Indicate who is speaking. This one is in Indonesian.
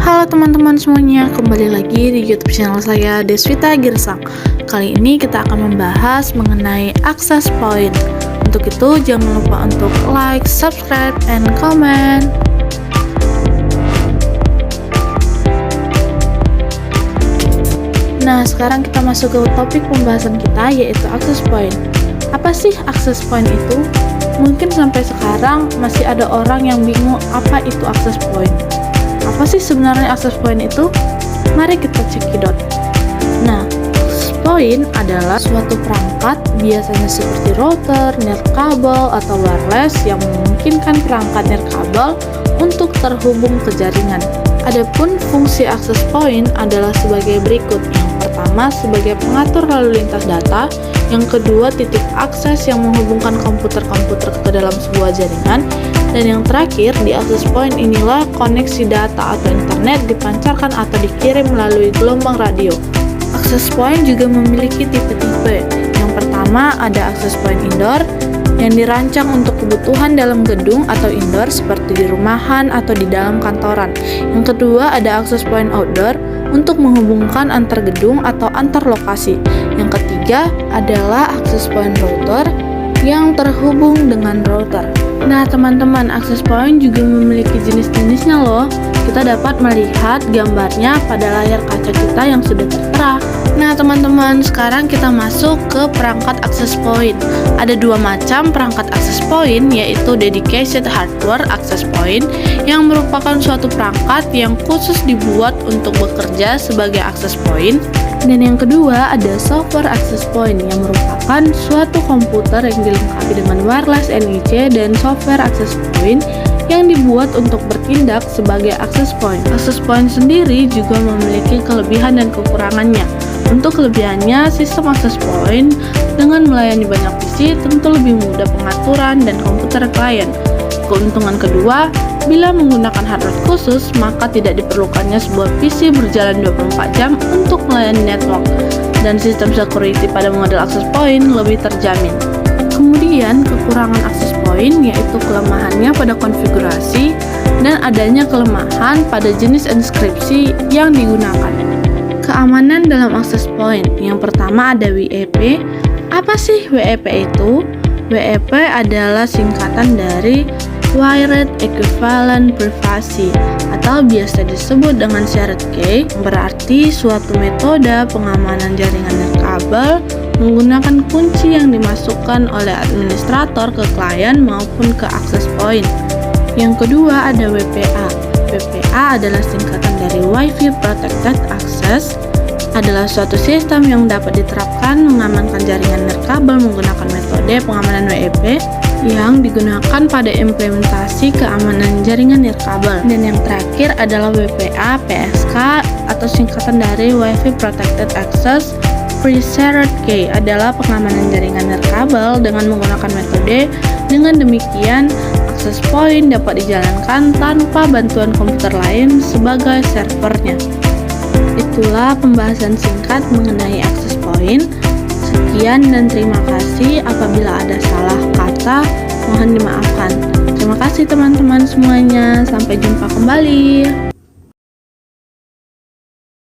Speaker 1: Halo teman-teman semuanya, kembali lagi di YouTube channel saya, Deswita Girsang. Kali ini kita akan membahas mengenai access point. Untuk itu jangan lupa untuk like, subscribe, and comment. Nah, sekarang kita masuk ke topik pembahasan kita, yaitu access point. Apa sih access point itu? Mungkin sampai sekarang masih ada orang yang bingung apa itu access point. Apa sih sebenarnya access point itu? Mari kita cekidot. Nah, access point adalah suatu perangkat, biasanya seperti router, nirkabel, atau wireless yang memungkinkan perangkat nirkabel untuk terhubung ke jaringan. Adapun fungsi access point adalah sebagai berikut. Yang pertama, sebagai pengatur lalu lintas data. Yang kedua, titik akses yang menghubungkan komputer-komputer ke dalam sebuah jaringan. Dan yang terakhir, di access point inilah koneksi data atau internet dipancarkan atau dikirim melalui gelombang radio. Access point juga memiliki tipe-tipe. Yang pertama, ada access point indoor yang dirancang untuk kebutuhan dalam gedung atau indoor seperti di rumahan atau di dalam kantoran. Yang kedua, ada access point outdoor untuk menghubungkan antar gedung atau antar lokasi. Yang ketiga adalah access point router yang terhubung dengan router. Nah teman-teman, access point juga memiliki jenis-jenisnya loh. Kita dapat melihat gambarnya pada layar kaca kita yang sudah tertera. Nah teman-teman, sekarang kita masuk ke perangkat access point. Ada dua macam perangkat access point, yaitu dedicated hardware access point yang merupakan suatu perangkat yang khusus dibuat untuk bekerja sebagai access point. Dan yang kedua ada software access point yang merupakan suatu komputer yang dilengkapi dengan wireless NIC dan software access point yang dibuat untuk bertindak sebagai access point. Access point sendiri juga memiliki kelebihan dan kekurangannya. Untuk kelebihannya, sistem access point dengan melayani banyak PC tentu lebih mudah pengaturan dan komputer klien. Keuntungan kedua, bila menggunakan hardware khusus, maka tidak diperlukannya sebuah PC berjalan 24 jam untuk melayani network, dan sistem security pada model access point lebih terjamin. Kemudian, kekurangan access point yaitu kelemahannya pada konfigurasi dan adanya kelemahan pada jenis inskripsi yang digunakan. Keamanan dalam access point. Yang pertama ada WEP. Apa sih WEP itu? WEP adalah singkatan dari Wired Equivalent Privacy atau biasa disebut dengan syarat key, berarti suatu metode pengamanan jaringan nirkabel menggunakan kunci yang dimasukkan oleh administrator ke klien maupun ke access point. Yang kedua ada WPA. WPA adalah singkatan dari Wi-Fi Protected Access, adalah suatu sistem yang dapat diterapkan mengamankan jaringan nirkabel menggunakan metode pengamanan WEP yang digunakan pada implementasi keamanan jaringan nirkabel. Dan yang terakhir adalah WPA PSK atau singkatan dari Wi-Fi Protected Access Pre-Shared Key, adalah pengamanan jaringan nirkabel dengan menggunakan metode. Dengan demikian, access point dapat dijalankan tanpa bantuan komputer lain sebagai servernya. Itulah pembahasan singkat mengenai access point. Sekian dan terima kasih. Apabila ada salah kata, mohon dimaafkan. Terima kasih teman-teman semuanya. Sampai jumpa kembali.